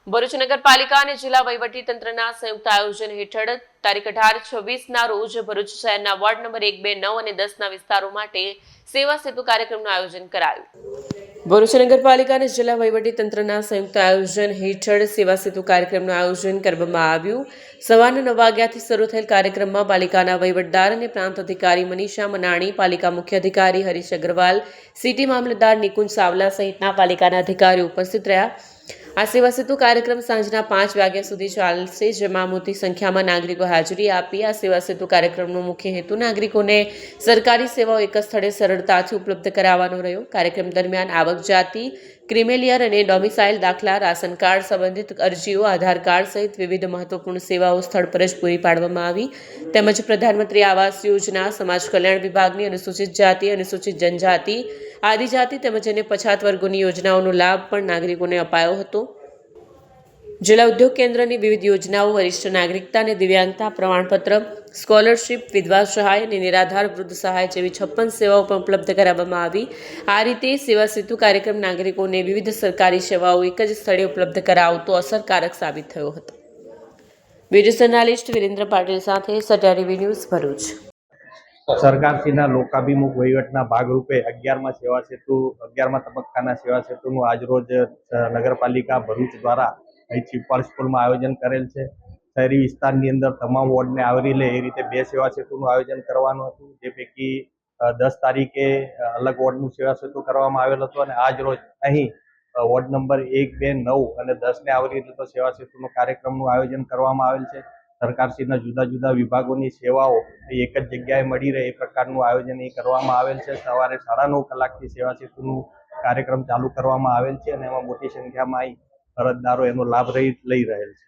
ભરૂચ નગરપાલિકા અને જિલ્લા વહીવટીતંત્રના સંયુક્ત આયોજન હેઠળ તારીખ 18-26ના રોજ ભરૂચ શહેરના વોર્ડ નંબર 1, 2, 9 અને 10ના વિસ્તારો માટે સેવા સેતુ કાર્યક્રમનું આયોજન કરાયું। ભરૂચ નગરપાલિકા અને જિલ્લા વહીવટીતંત્રના સંયુક્ત આયોજન હેઠળ સેવા સેતુ કાર્યક્રમનું આયોજન કરવામાં આવ્યું। સવારના 9 વાગ્યાથી શરૂ થયેલ કાર્યક્રમમાં પાલિકાના વહીવટદાર અને પ્રાંત અધિકારી મનીષા મનાણી, પાલિકા મુખ્ય અધિકારી હરીશ અગ્રવાલ, સિટી મામલતદાર નિકુંજ સાવલા સહિતના પાલિકાના અધિકારીઓ ઉપસ્થિત રહ્યા। આ સેવા સેતુ કાર્યક્રમ સાંજના 5 વાગ્યા સુધી ચાલશે, જેમાં મોટી સંખ્યામાં નાગરિકો હાજરી આપી। આ સેવા સેતુ કાર્યક્રમનો મુખ્ય હેતુ નાગરિકોને સરકારી સેવાઓ એક જ સ્થળે સરળતાથી ઉપલબ્ધ કરાવવાનો રહ્યો। કાર્યક્રમ દરમિયાન આવક જાતિ, ક્રિમેલિયર અને ડોમિસાઇલ દાખલા, રાશન કાર્ડ સંબંધિત અરજીઓ, આધાર કાર્ડ સહિત વિવિધ મહત્વપૂર્ણ સેવાઓ સ્થળ પર જ પૂરી પાડવામાં આવી। તેમજ પ્રધાનમંત્રી આવાસ યોજના, સમાજ કલ્યાણ વિભાગની અનુસૂચિત જાતિ, અનુસૂચિત જનજાતિ, આદિજાતિ તેમજ અન્ય પછાત વર્ગોની યોજનાઓનો લાભ પણ નાગરિકોને અપાયો હતો। જિલ્લા ઉદ્યોગ કેન્દ્રની વિવિધ યોજનાઓ, વરિષ્ઠ નાગરિકતા અને દિવ્યાંગતા પ્રમાણપત્ર, સ્કોલરશીપ, વિધવા સહાય અને નિરાધાર વૃદ્ધ સહાય જેવી 56 સેવાઓ પણ ઉપલબ્ધ કરાવવામાં આવી। આ રીતે સેવા સેતુ કાર્યક્રમ નાગરિકોને વિવિધ સરકારી સેવાઓ એક જ સ્થળે ઉપલબ્ધ કરાવતો અસરકારક સાબિત થયો હતો। વિડીયો જર્નાલિસ્ટ વિરેન્દ્ર પાટીલ સાથે સત્યા ટીવી ન્યૂઝ, ભરૂચ। સરકારશ્રીના લોકાભિમુખ વહીવટના ભાગરૂપે 11મા તબક્કાના સેવા સેતુનું આજરોજ નગરપાલિકા ભરૂચ દ્વારા અહીં ચીપવાડ સ્કૂલમાં આયોજન કરેલ છે। શહેરી વિસ્તારની અંદર તમામ વોર્ડને આવરી લે એ રીતે 2 સેવા સેતુનું આયોજન કરવાનું હતું, જે પૈકી 10 તારીખે અલગ વોર્ડનું સેવા સેતુ કરવામાં આવેલ હતું અને આજ રોજ અહીં વોર્ડ નંબર 1, 2, 9 અને 10ને આવરી લેતો સેવા સેતુનું કાર્યક્રમનું આયોજન કરવામાં આવેલ છે। સરકારશ્રીના જુદા જુદા વિભાગોની સેવાઓ એક જ જગ્યાએ મળી રહે એ પ્રકારનું આયોજન અહીં કરવામાં આવેલ છે। સવારે 9:30 કલાકથી સેવા સેતુનું કાર્યક્રમ ચાલુ કરવામાં આવેલ છે અને એમાં મોટી સંખ્યામાં અહીં અરજદારો એનો લાભ લઈ રહેલ છે।